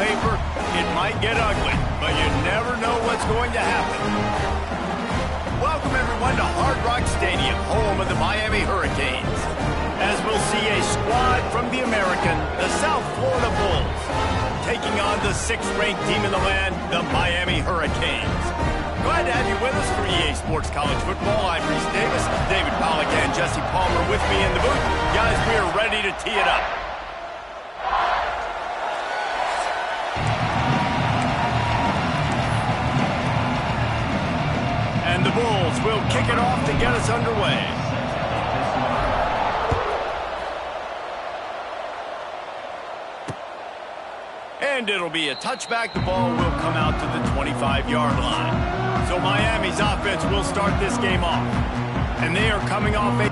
paper, it might get ugly, but you never know what's going to happen. Welcome, everyone, to Hard Rock Stadium, home of the Miami Hurricanes, as we'll see a squad from the American, the South Florida Bulls, taking on the 6th-ranked team in the land, the Miami Hurricanes. Glad to have you with us for EA Sports College Football. I'm Reese Davis, David Pollack, and Jesse Palmer with me in the booth. Guys, we are ready to tee it up. And the Bulls will kick it off to get us underway. And it'll be a touchback. The ball will come out to the 25-yard line. So Miami's offense will start this game off. And they are coming off a...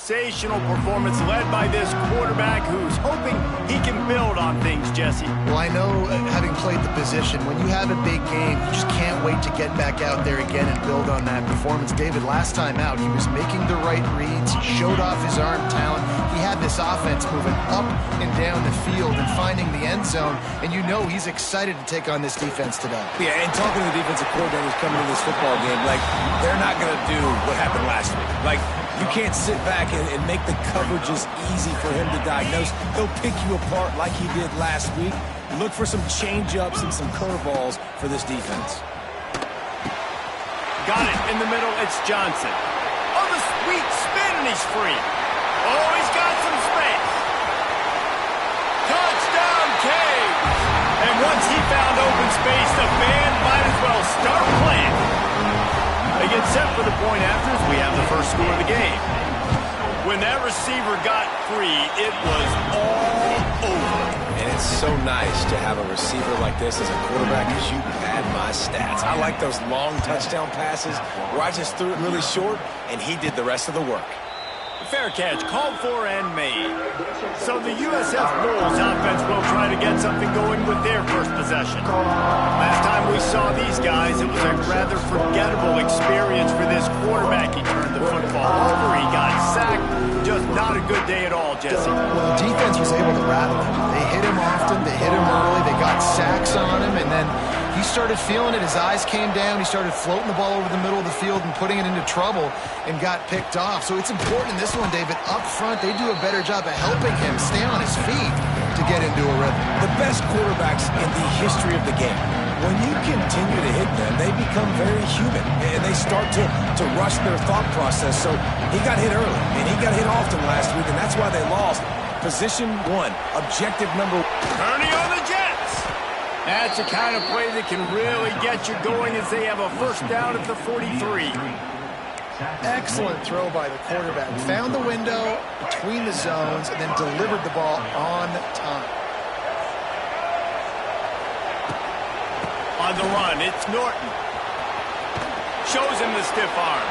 sensational performance led by this quarterback who's hoping he can build on things, Jesse. Well, I know, having played the position, when you have a big game, you just can't wait to get back out there again and build on that performance. David, last time out, he was making the right reads. He showed off his arm talent. He had this offense moving up and down the field and finding the end zone, and you know he's excited to take on this defense today. Yeah, and talking to the defensive coordinators coming to this football game, like, they're not going to do what happened last week. Like, you can't sit back and make the coverages easy for him to diagnose. He'll pick you apart like he did last week. Look for some change-ups and some curveballs for this defense. Got it in the middle. It's Johnson. Oh, the sweet spin, and he's free. Oh, he's got some space. Touchdown, Caves. And once he found open space, the band might as well start playing. They get set for the point after as we have the first score of the game. When that receiver got free, it was all over. And It's so nice to have a receiver like this as a quarterback because you pad my stats. I like those long touchdown passes where I just threw it really short and he did the rest of the work. Fair catch, called for and made. So the USF Bulls offense will try to get something going with their first possession. Last time we saw these guys, it was a rather forgettable experience for this quarterback. He turned the football over, he got sacked. Just not a good day at all, Jesse. Well, the defense was able to rattle him. They hit him often, they hit him early, they got sacks on him, and then he started feeling it. His eyes came down. He started floating the ball over the middle of the field and putting it into trouble and got picked off. So it's important in this one, David. Up front, they do a better job of helping him stay on his feet to get into a rhythm. The best quarterbacks in the history of the game, when you continue to hit them, they become very human, and they start to rush their thought process. So he got hit early, and he got hit often last week, and that's why they lost. Position one, objective number one. Turning on the Jets. That's the kind of play that can really get you going as they have a first down at the 43. Excellent throw by the quarterback. Found the window between the zones and then delivered the ball on time. On the run, it's Norton. Shows him the stiff arm.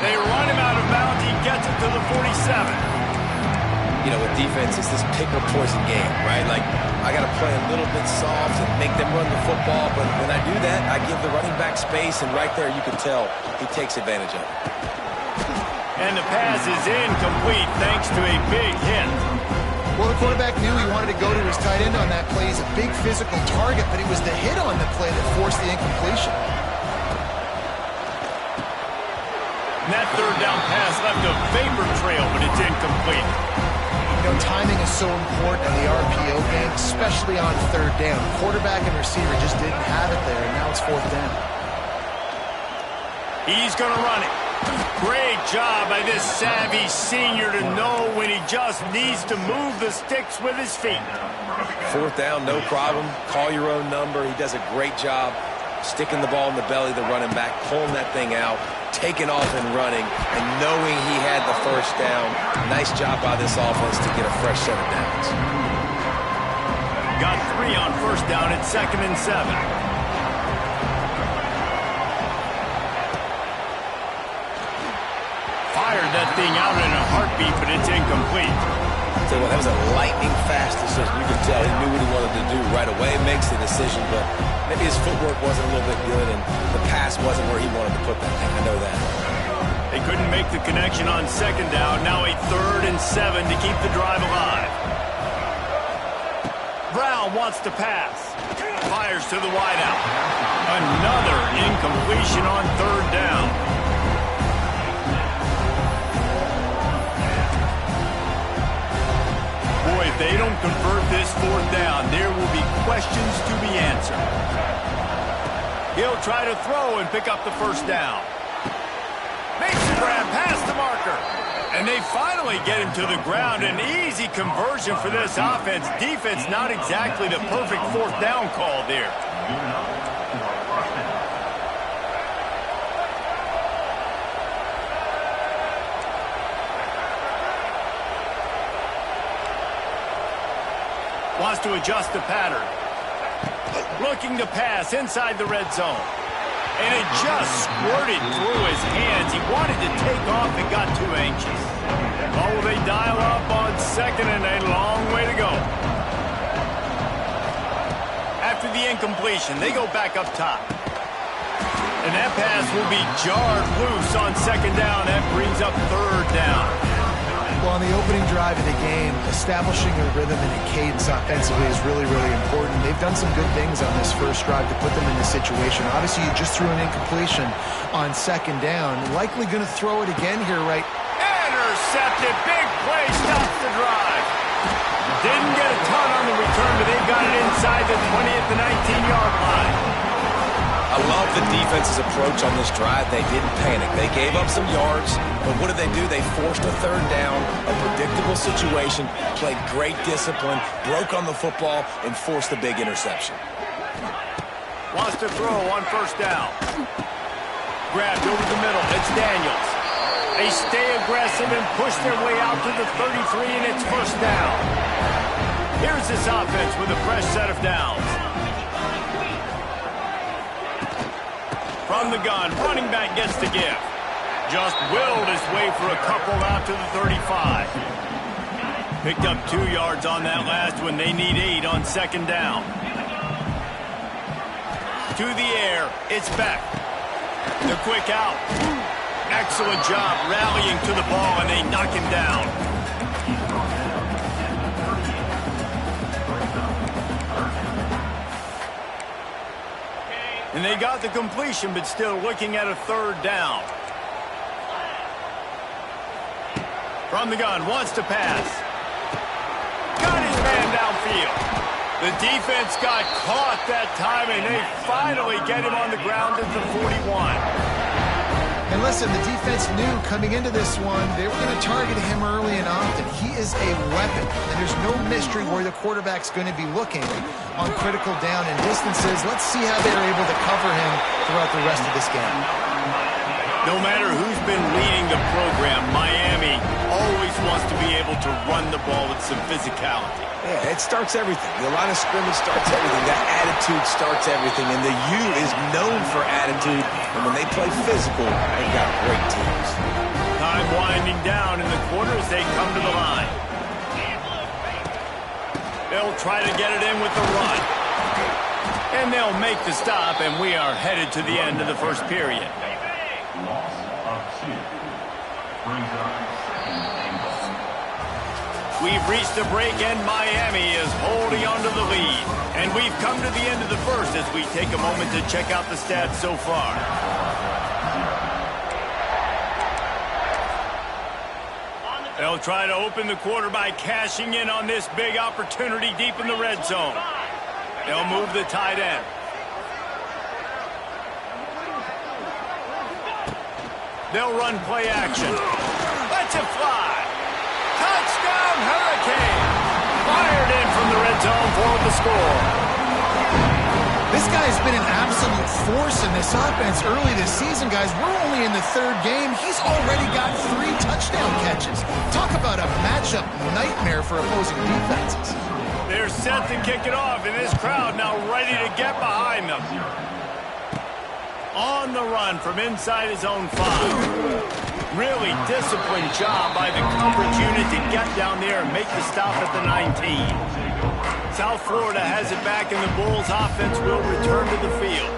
They run him out of bounds. He gets it to the 47. You know, with defense, it's this pick or poison game, right? Like, I got to play a little bit soft and make them run the football, but when I do that, I give the running back space, and right there you can tell he takes advantage of it. And the pass is incomplete thanks to a big hit. Well, the quarterback knew he wanted to go to his tight end on that play. He's a big physical target, but it was the hit on the play that forced the incompletion. And that third down pass left a vapor trail, but it's incomplete. You know, timing is so important in the RPO game, especially on third down. Quarterback and receiver just didn't have it there, and now it's fourth down. He's going to run it. Great job by this savvy senior to know when he just needs to move the sticks with his feet. Fourth down, no problem. Call your own number. He does a great job sticking the ball in the belly of the running back, pulling that thing out, taking off and running, and knowing he had the first down. Nice job by this offense to get a fresh set of downs. Got 3 on first down at 2nd and 7. Fired that thing out in a heartbeat, but it's incomplete. So that was a lightning-fast decision. You could tell he knew what he wanted to do right away. Makes the decision, but maybe his footwork wasn't a little bit good, and the pass wasn't where he wanted to put that thing. I know that. They couldn't make the connection on 2nd down. Now a 3rd and 7 to keep the drive alive. Brown wants to pass. Fires to the wideout. Another incompletion on 3rd down. Boy, if they don't convert this 4th down, there will be questions to be answered. He'll try to throw and pick up the first down. Makes the grab past the marker. And they finally get him to the ground. An easy conversion for this offense. Defense not exactly the perfect 4th down call there. Wants to adjust the pattern. Looking to pass inside the red zone. And it just squirted through his hands. He wanted to take off and got too anxious. Oh, they dial up on 2nd and a long way to go. After the incompletion, they go back up top. And that pass will be jarred loose on 2nd down. That brings up 3rd down. Well, on the opening drive of the game, establishing a rhythm and a cadence offensively is really, really important. They've done some good things on this first drive to put them in this situation. Obviously, you just threw an incompletion on 2nd down. Likely going to throw it again here, right? Intercepted. Big play. Stops the drive. Didn't get a ton on the return, but they got it inside the 20 at the 19-yard line. I love the defense's approach on this drive. They didn't panic. They gave up some yards, but what did they do? They forced a 3rd down, a predictable situation, played great discipline, broke on the football, and forced a big interception. Wants to throw on 1st down. Grabbed over the middle. It's Daniels. They stay aggressive and push their way out to the 33, and it's 1st down. Here's this offense with a fresh set of downs. From the gun, running back gets to give. Just willed his way for a couple out to the 35. Picked up 2 yards on that last one. They need 8 on second down. To the air, it's Beck. The quick out. Excellent job rallying to the ball, and they knock him down. And they got the completion, but still looking at a third down. From the gun, wants to pass. Got his man downfield. The defense got caught that time, and they finally get him on the ground at the 41. And listen, the defense knew coming into this one, they were going to target him early and often. He is a weapon, and there's no mystery where the quarterback's going to be looking on critical down and distances. Let's see how they're able to cover him throughout the rest of this game. No matter who's been leading the program, Miami always wants to be able to run the ball with some physicality. Yeah, it starts everything. The line of scrimmage starts everything. That attitude starts everything. And the U is known for attitude. And when they play physical, they've got great teams. Time winding down in the quarter as they come to the line. They'll try to get it in with the run. And they'll make the stop, and we are headed to the end of the first period. Loss of 2. Brings up second and goal. We've reached the break, and Miami is holding on to the lead. And we've come to the end of the first as we take a moment to check out the stats so far. They'll try to open the quarter by cashing in on this big opportunity deep in the red zone. They'll move the tight end. They'll run play action. Let's it fly. Touchdown, Hurricane. Fired in from the red zone for the score. This guy's been an absolute force in this offense early this season, guys. We're only in the third game. He's already got 3 touchdown catches. Talk about a matchup nightmare for opposing defenses. They're set to kick it off, and this crowd now ready to get behind them. On the run from inside his own 5. Really disciplined job by the coverage unit to get down there and make the stop at the 19. South Florida has it back, and the Bulls offense will return to the field.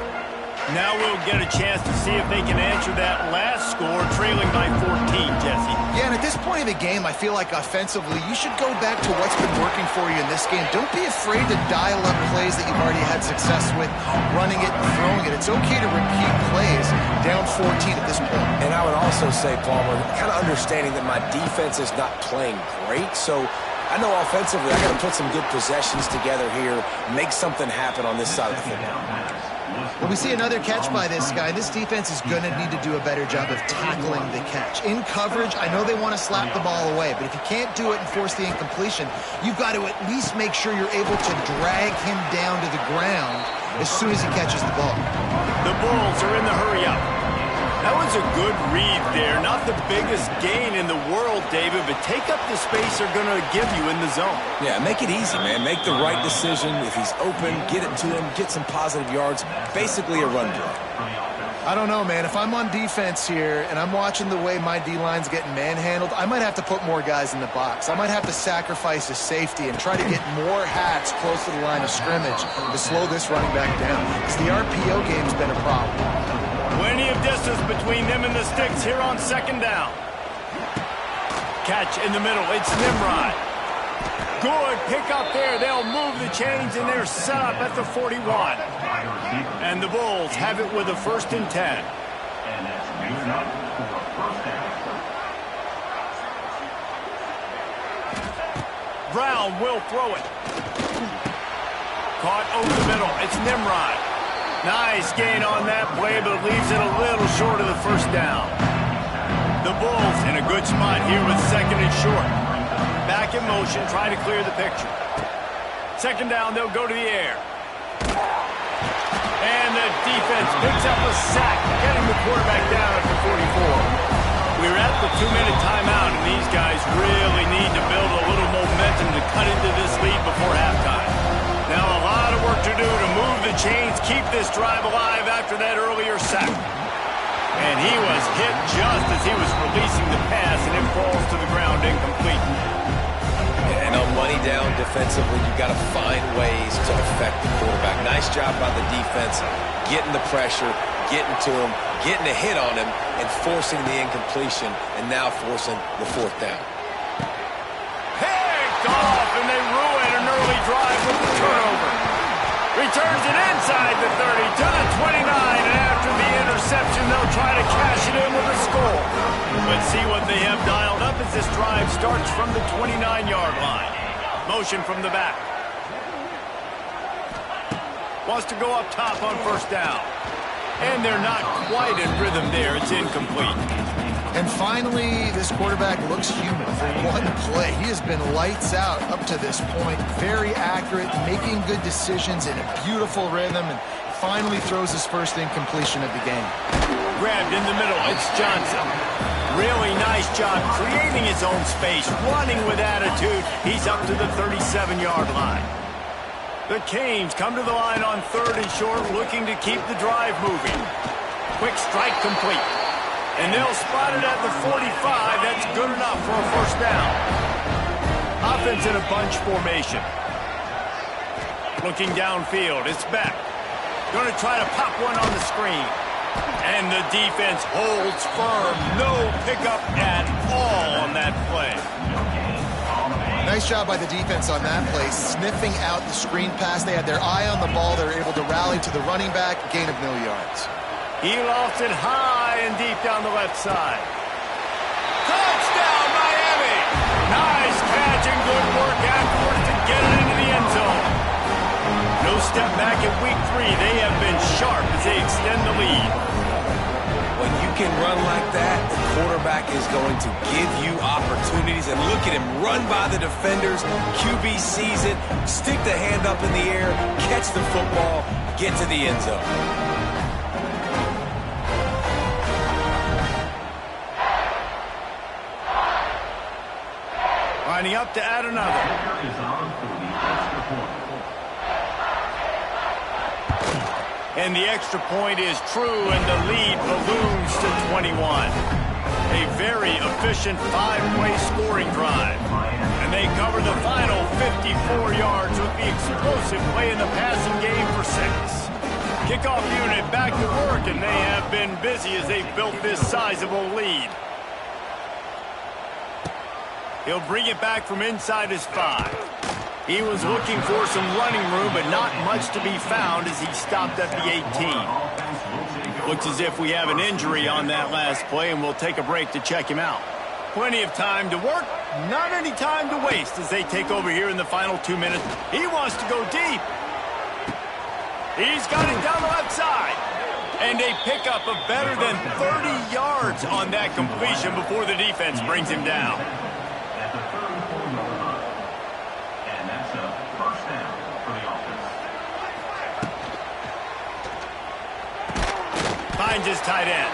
Now we'll get a chance to see if they can answer that last score, trailing by 14, Jesse. Yeah, and at this point in the game, I feel like offensively, you should go back to what's been working for you in this game. Don't be afraid to dial up plays that you've already had success with, running it and throwing it. It's okay to repeat plays down 14 at this point. And I would also say, Palmer, kind of understanding that my defense is not playing great, so I know offensively I got to put some good possessions together here, make something happen on this side of the football. Well, we see another catch by this guy. This defense is going to need to do a better job of tackling the catch. In coverage, I know they want to slap the ball away, but if you can't do it and force the incompletion, you've got to at least make sure you're able to drag him down to the ground as soon as he catches the ball. The Bulls are in the hurry-up. That was a good read there. Not the biggest gain in the world, David, but take up the space they're going to give you in the zone. Yeah, make it easy, man. Make the right decision. If he's open, get it to him, get some positive yards. Basically a run play. I don't know, man. If I'm on defense here and I'm watching the way my D-line's getting manhandled, I might have to put more guys in the box. I might have to sacrifice a safety and try to get more hats close to the line of scrimmage to slow this running back down. Because the RPO game's been a problem. Plenty of distance between them and the sticks here on second down. Catch in the middle. It's Nimrod. Good pick up there. They'll move the chains, and they're set up at the 41. And the Bulls have it with a 1st and 10. And it's moving up for first down. Brown will throw it. Caught over the middle. It's Nimrod. Nice gain on that play, but leaves it a little short of the 1st down. The Bulls in a good spot here with 2nd and short. Back in motion, trying to clear the picture. 2nd down, they'll go to the air. And the defense picks up a sack, getting the quarterback down at the 44. We're at the 2-minute timeout, and these guys really need to build a little momentum attempting to cut into this lead before halftime. Now a lot of work to do to move the chains, keep this drive alive after that earlier sack. And he was hit just as he was releasing the pass, and it falls to the ground incomplete. And on money down defensively, you've got to find ways to affect the quarterback. Nice job by the defense, getting the pressure, getting to him, getting a hit on him, and forcing the incompletion, and now forcing the fourth down. Picked off, and they ruin an early drive with the turnover. Returns it inside the 30 to the 29, and after the interception, they'll try to cash it in with a score. Let's see what they have dialed up as this drive starts from the 29-yard line. Motion from the back. Wants to go up top on first down. And they're not quite in rhythm there. It's incomplete. And finally, this quarterback looks human for one play. He has been lights out up to this point. Very accurate, making good decisions in a beautiful rhythm, and finally throws his first incompletion of the game. Grabbed in the middle. It's Johnson. Really nice job creating his own space, running with attitude. He's up to the 37-yard line. The Canes come to the line on 3rd and short, looking to keep the drive moving. Quick strike complete. And they'll spot it at the 45. That's good enough for a first down. Offense in a bunch formation. Looking downfield. It's Beck. Going to try to pop one on the screen. And the defense holds firm. No pickup at all on that play. Nice job by the defense on that play, sniffing out the screen pass. They had their eye on the ball. They were able to rally to the running back, gain of no yards. He lost it high and deep down the left side. Touchdown, Miami! Nice catch and good work afterwards to get it into the end zone. No step back in week 3. They have been sharp as they extend the lead. When you can run like that, the quarterback is going to give you opportunities. And look at him run by the defenders. QB sees it, stick the hand up in the air, catch the football, get to the end zone. Lining up to add another. And the extra point is true, and the lead balloons to 21. A very efficient 5-play scoring drive. And they cover the final 54 yards with the explosive play in the passing game for 6. Kickoff unit back to work, and they have been busy as they've built this sizable lead. He'll bring it back from inside his 5. He was looking for some running room, but not much to be found as he stopped at the 18. Looks as if we have an injury on that last play, and we'll take a break to check him out. Plenty of time to work, not any time to waste as they take over here in the final 2 minutes. He wants to go deep. He's got it down the left side. And a pickup of better than 30 yards on that completion before the defense brings him down. Finds his tight end.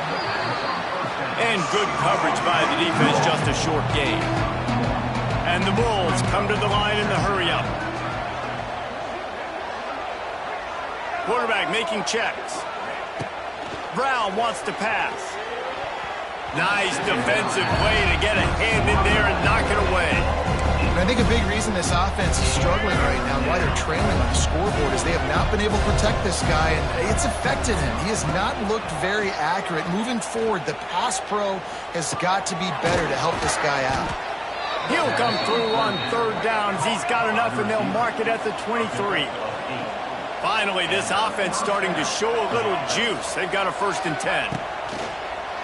And good coverage by the defense, just a short gain. And the Bulls come to the line in the hurry-up. Quarterback making checks. Brown wants to pass. Nice defensive play to get a hand in there and knock it away. And I think a big reason this offense is struggling right now, why they're trailing on the scoreboard, is they have not been able to protect this guy, and it's affected him. He has not looked very accurate. Moving forward, the pass pro has got to be better to help this guy out. He'll come through on 3rd downs. He's got enough, and they'll mark it at the 23. Finally, this offense starting to show a little juice. They've got a 1st and 10.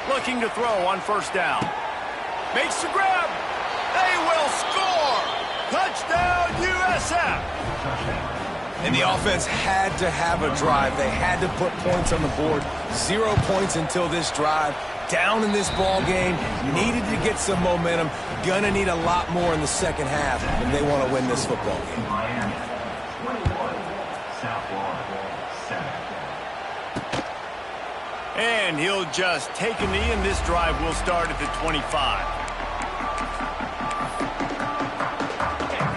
Looking to throw on 1st down. Makes the grab. They will score. Touchdown, USF. And the offense had to have a drive. They had to put points on the board. 0 points until this drive. Down in this ball game. Needed to get some momentum. Gonna need a lot more in the second half if they want to win this football game. And he'll just take a knee, and this drive will start at the 25.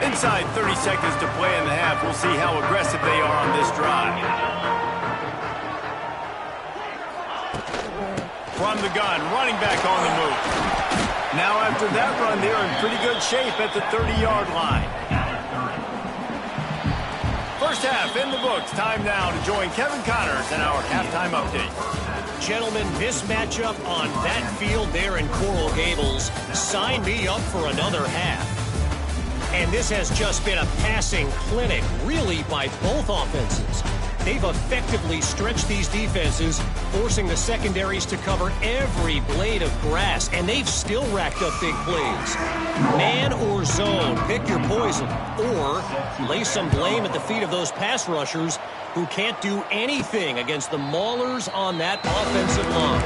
Inside 30 seconds to play in the half. We'll see how aggressive they are on this drive. From the gun, running back on the move. Now after that run, they're in pretty good shape at the 30-yard line. First half in the books. Time now to join Kevin Connors in our halftime update. Gentlemen, this matchup on that field there in Coral Gables, sign me up for another half. And this has just been a passing clinic, really, by both offenses. They've effectively stretched these defenses, forcing the secondaries to cover every blade of grass, and they've still racked up big plays. Man or zone, pick your poison, or lay some blame at the feet of those pass rushers who can't do anything against the maulers on that offensive line.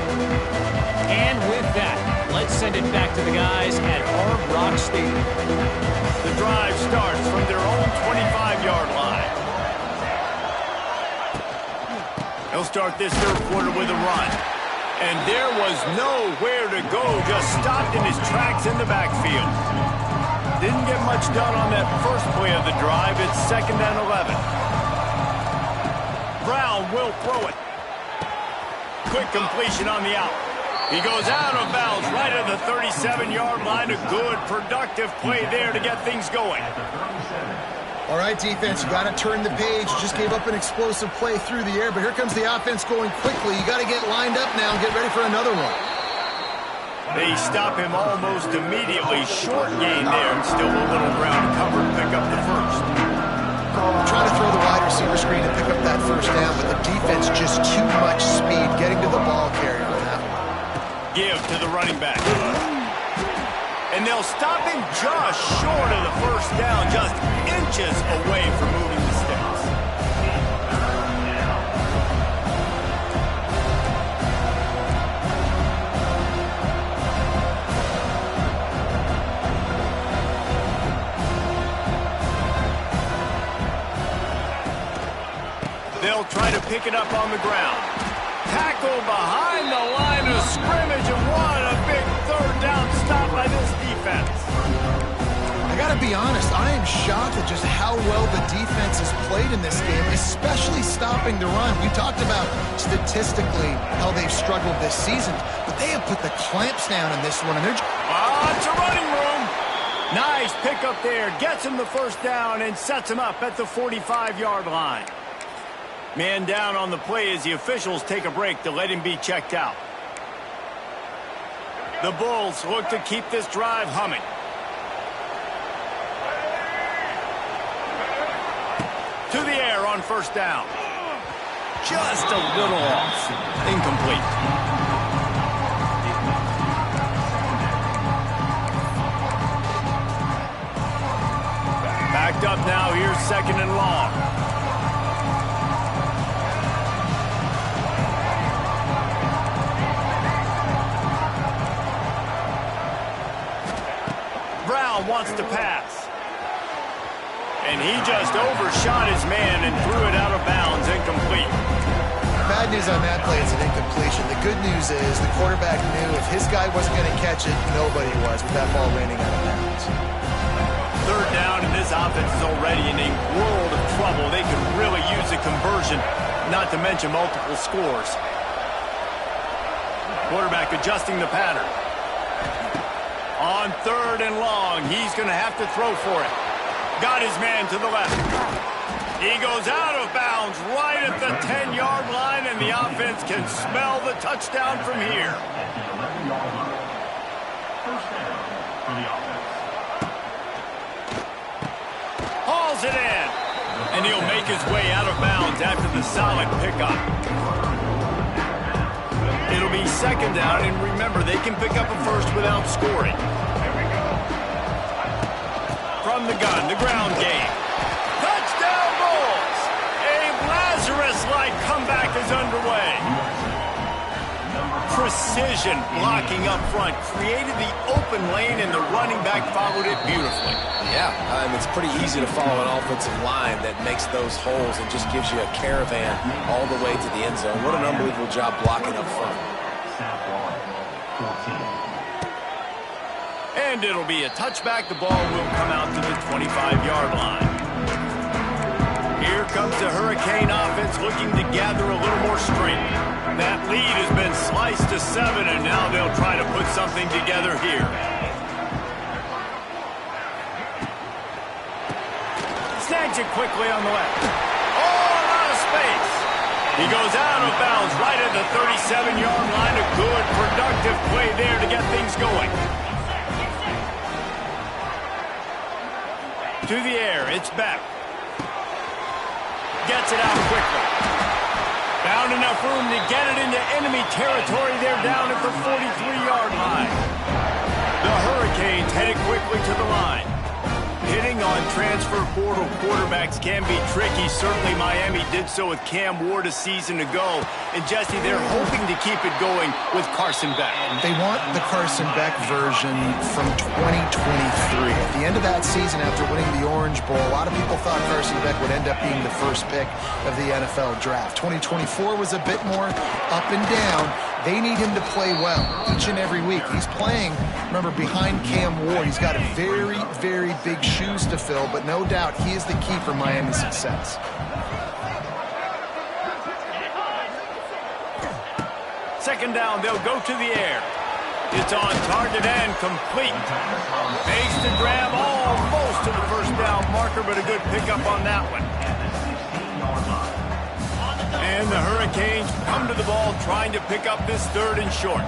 And with that, let's send it back to the guys at Hard Rock Stadium. The drive starts from their own 25-yard line. He'll start this third quarter with a run. And there was nowhere to go, just stopped in his tracks in the backfield. Didn't get much done on that first play of the drive. It's 2nd and 11. Brown will throw it. Quick completion on the out. He goes out of bounds right at the 37-yard line. A good, productive play there to get things going. All right, defense, you got to turn the page. You just gave up an explosive play through the air, but here comes the offense going quickly. You got to get lined up now and get ready for another one. They stop him almost immediately. Short gain there, and still a little ground cover to pick up the first. Trying to throw the wide receiver screen and pick up that first down, but the defense just too much speed getting to the ball carrier on that one. Give to the running back. And they'll stop him just short of the first down, just inches away from moving the sticks. They'll try to pick it up on the ground. Tackle behind the line of scrimmage, and what a big third down stop by this defense. I got to be honest, I am shocked at just how well the defense has played in this game, especially stopping the run. We talked about statistically how they've struggled this season, but they have put the clamps down in this one, and they're it's a running room. Nice pickup there. Gets him the first down and sets him up at the 45-yard line. Man down on the play as the officials take a break to let him be checked out. The Bulls look to keep this drive humming. To the air on first down. Just a little off. Incomplete. Backed up now. Here's 2nd and long. Brown wants to pass. And he just overshot his man and threw it out of bounds, incomplete. Bad news on that play, it's an incompletion. The good news is the quarterback knew if his guy wasn't going to catch it, nobody was with that ball landing out of bounds. Third down, and this offense is already in a world of trouble. They could really use a conversion, not to mention multiple scores. Quarterback adjusting the pattern. On 3rd and long, he's going to have to throw for it. Got his man to the left. He goes out of bounds right at the 10-yard line, and the offense can smell the touchdown from here. First down for the offense. Hauls it in. And he'll make his way out of bounds after the solid pickup. It'll be 2nd down, and remember, they can pick up a first without scoring. From the gun, the ground game. Touchdown Bulls! A Lazarus-like comeback is underway. Precision blocking up front created the open lane, and the running back followed it beautifully. Yeah, it's pretty easy to follow an offensive line that makes those holes and just gives you a caravan all the way to the end zone. What an unbelievable job blocking up front. And it'll be a touchback. The ball will come out to the 25-yard line. Here comes the Hurricane offense looking to gather a little more strength. That lead has been sliced to 7, and now they'll try to put something together here. Snags it quickly on the left. Oh, a lot of space. He goes out of bounds right at the 37-yard line. A good, productive play there to get things going. To the air, it's back. Gets it out quickly. Found enough room to get it into enemy territory. They're down at the 43-yard line. The Hurricanes headed quickly to the line. Hitting on transfer portal quarterbacks can be tricky. Certainly Miami did so with Cam Ward a season ago. And Jesse, they're hoping to keep it going with Carson Beck. They want the Carson Beck version from 2023. At the end of that season, after winning the Orange Bowl, a lot of people thought Carson Beck would end up being the first pick of the NFL draft. 2024 was a bit more up and down. They need him to play well each and every week. He's playing, remember, behind Cam Ward. He's got very, very big shoes to fill, but no doubt he is the key for Miami's success. Second down, they'll go to the air. It's on target and complete. Makes the grab almost to the first down marker, but a good pickup on that one. And the Hurricanes come to the ball trying to pick up this third and short.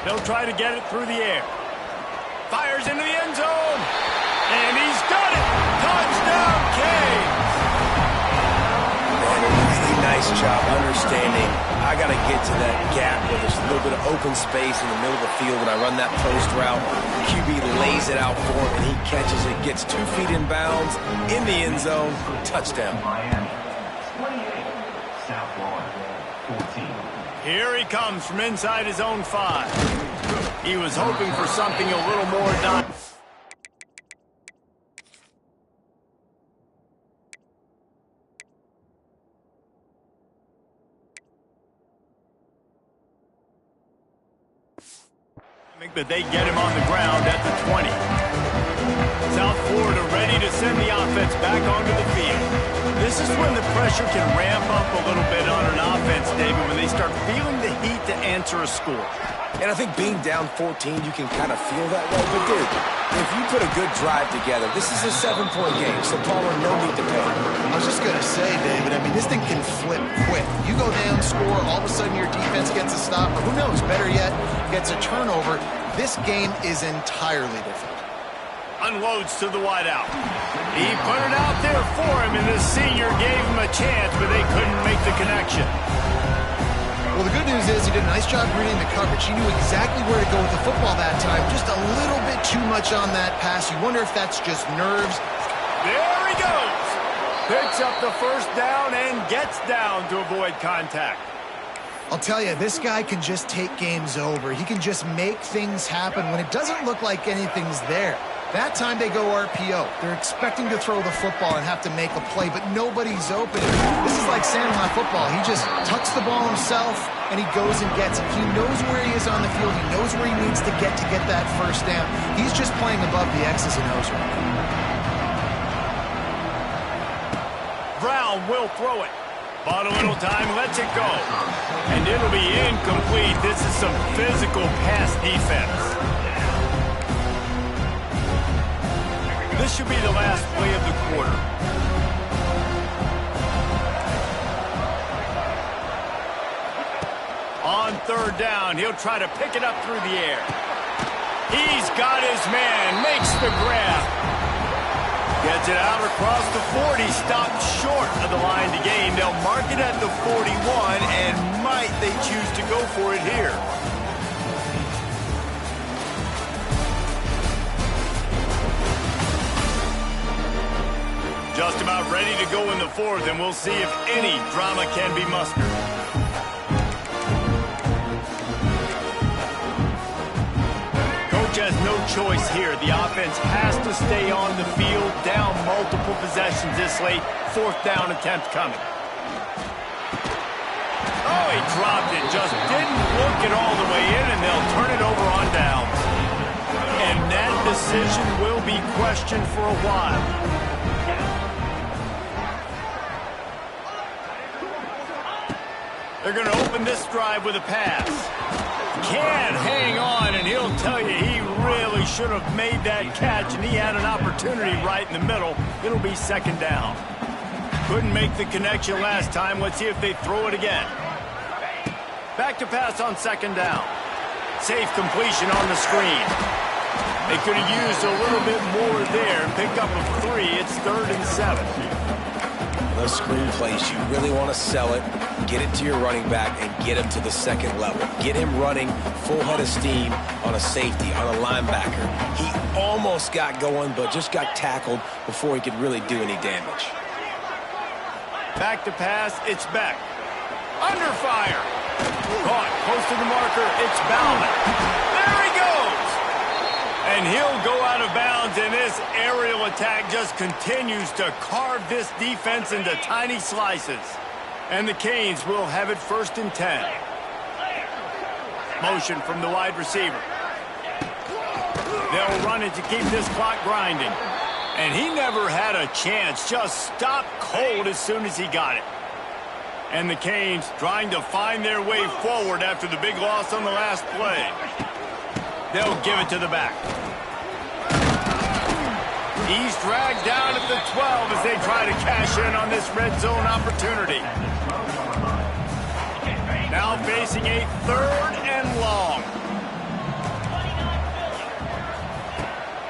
They'll try to get it through the air. Fires into the end zone. And he's got it. Touchdown, Canes. Man, a really nice job understanding I got to get to that gap where there's a little bit of open space in the middle of the field when I run that post route. QB lays it out for him, and he catches it, gets 2 feet in bounds, in the end zone, touchdown. Here he comes from inside his own 5. He was hoping for something a little more but they get him on the ground at the 20. South Florida ready to send the offense back onto the field. This is when the pressure can ramp up a little bit on an offense, David, when they start feeling the heat to answer a score. And I think being down 14, you can kind of feel that way. But, dude, if you put a good drive together, this is a 7-point game, so Palmer, no need to panic. I was just going to say, David, I mean, this thing can flip quick. You go down, score, all of a sudden your defense gets a stop, or who knows, better yet, gets a turnover. This game is entirely different. Unloads to the wideout. He put it out there for him, and the senior gave him a chance, but they couldn't make the connection. Well, the good news is he did a nice job reading the coverage. He knew exactly where to go with the football that time. Just a little bit too much on that pass. You wonder if that's just nerves. There he goes. Picks up the first down and gets down to avoid contact. I'll tell you, this guy can just take games over. He can just make things happen when it doesn't look like anything's there. That time they go RPO. They're expecting to throw the football and have to make a play, but nobody's open. This is like Sandlot football. He just tucks the ball himself, and he goes and gets it. He knows where he is on the field. He knows where he needs to get that first down. He's just playing above the X's and O's right now. Brown will throw it. Bought a little time, lets it go. And it'll be incomplete. This is some physical pass defense. This should be the last play of the quarter. On third down, he'll try to pick it up through the air. He's got his man, makes the grab. Gets it out across the 40, stopped short of the line to gain. They'll mark it at the 41, and might they choose to go for it here. Just about ready to go in the fourth, and we'll see if any drama can be mustered. Coach has no choice here. The offense has to stay on the field, down multiple possessions this late. Fourth down attempt coming. Oh, he dropped it. Just didn't look it all the way in, and they'll turn it over on downs. decision will be questioned for a while. They're going to open this drive with a pass. Can't hang on, and he'll tell you he really should have made that catch, and he had an opportunity right in the middle. It'll be second down. Couldn't make the connection last time. Let's see if they throw it again. Back to pass on second down. Safe completion on the screen. They could have used a little bit more there and picked up a 3. It's 3rd and 7. Those screen plays, you really want to sell it, get it to your running back, and get him to the second level. Get him running full head of steam on a safety, on a linebacker. He almost got going, but just got tackled before he could really do any damage. Back to pass, it's Beck. Under fire. Caught, close to the marker, it's Bauman. There he goes! And he'll go out of bounds, and this aerial attack just continues to carve this defense into tiny slices. And the Canes will have it 1st and 10. Motion from the wide receiver. They'll run it to keep this clock grinding. And he never had a chance, just stopped cold as soon as he got it. And the Canes trying to find their way forward after the big loss on the last play. They'll give it to the back. He's dragged down at the 12 as they try to cash in on this red zone opportunity. Now facing a 3rd and long.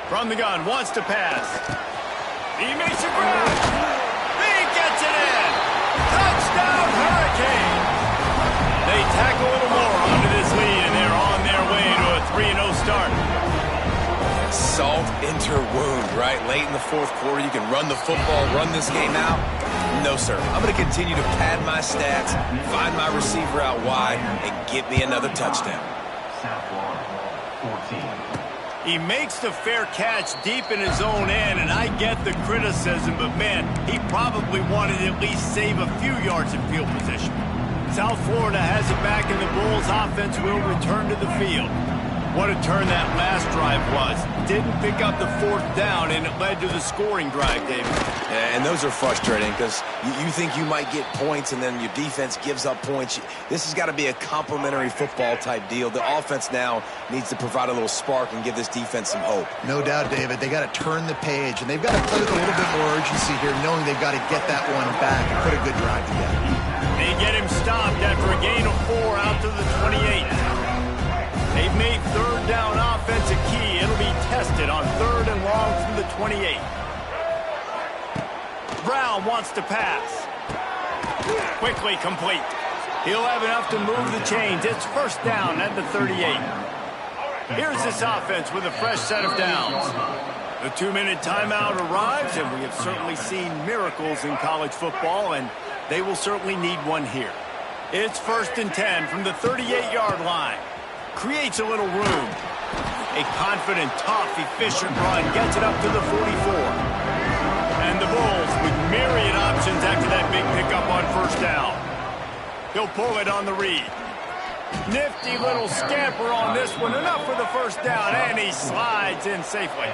From the gun, wants to pass. He makes a grab. He gets it in. Touchdown, Hurricane. They tack a little more onto this lead, and they're on their way to a 3-0 start. Salt into her wound, right? Late in the 4th quarter, you can run the football, run this game out. No, sir. I'm going to continue to pad my stats, find my receiver out wide, and get me another touchdown. South Florida, 14. He makes the fair catch deep in his own end, and I get the criticism, but man, he probably wanted to at least save a few yards in field position. South Florida has it back, and the Bulls offense will return to the field. What a turn that last drive was. Didn't pick up the 4th down, and it led to the scoring drive, David. Yeah, and those are frustrating because you think you might get points, and then your defense gives up points. This has got to be a complementary football type deal. The offense now needs to provide a little spark and give this defense some hope. No doubt, David. They got to turn the page, and they've got to play with a little bit more urgency here, knowing they've got to get that one back and put a good drive together. They get him stopped after a gain of 4 out to the 28. They've made 3rd down offense a key. It'll be tested on 3rd and long from the 28. Brown wants to pass. Quickly complete. He'll have enough to move the chains. It's 1st down at the 38. Here's this offense with a fresh set of downs. The 2-minute timeout arrives, and we have certainly seen miracles in college football, and they will certainly need one here. It's 1st and 10 from the 38-yard line. Creates a little room. A confident, tough, efficient run gets it up to the 44. And the Bulls with myriad options after that big pickup on 1st down. He'll pull it on the read. Nifty little scamper on this one. Enough for the 1st down, and he slides in safely.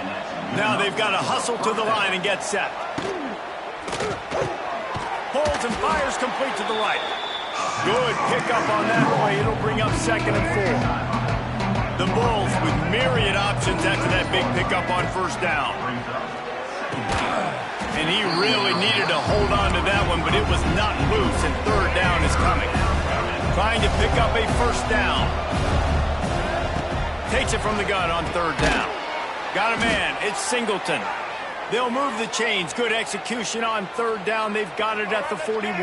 Now they've got to hustle to the line and get set. Pulls and fires complete to the right. Good pickup on that play. It'll bring up 2nd and 4. The Bulls with myriad options after that big pickup on 1st down. And he really needed to hold on to that one, but it was not loose, and 3rd down is coming. Trying to pick up a 1st down. Takes it from the gun on 3rd down. Got a man. It's Singleton. They'll move the chains. Good execution on 3rd down. They've got it at the 41.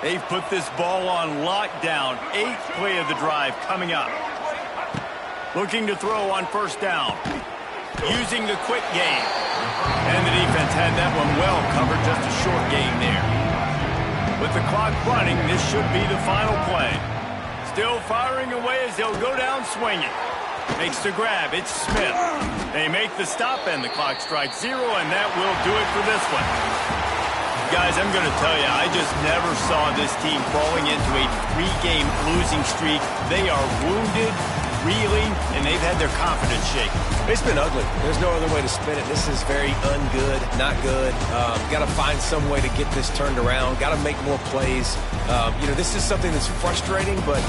They've put this ball on lockdown. 8th play of the drive coming up. Looking to throw on 1st down. Using the quick game. And the defense had that one well covered. Just a short game there. With the clock running, this should be the final play. Still firing away as they'll go down swinging. Makes the grab. It's Smith. They make the stop, and the clock strikes 0, and that will do it for this one. Guys, I'm going to tell you, I just never saw this team falling into a 3-game losing streak. They are wounded, reeling, and they've had their confidence shaken. It's been ugly. There's no other way to spin it. This is very ungood, not good. Got to find some way to get this turned around. Got to make more plays. This is something that's frustrating, but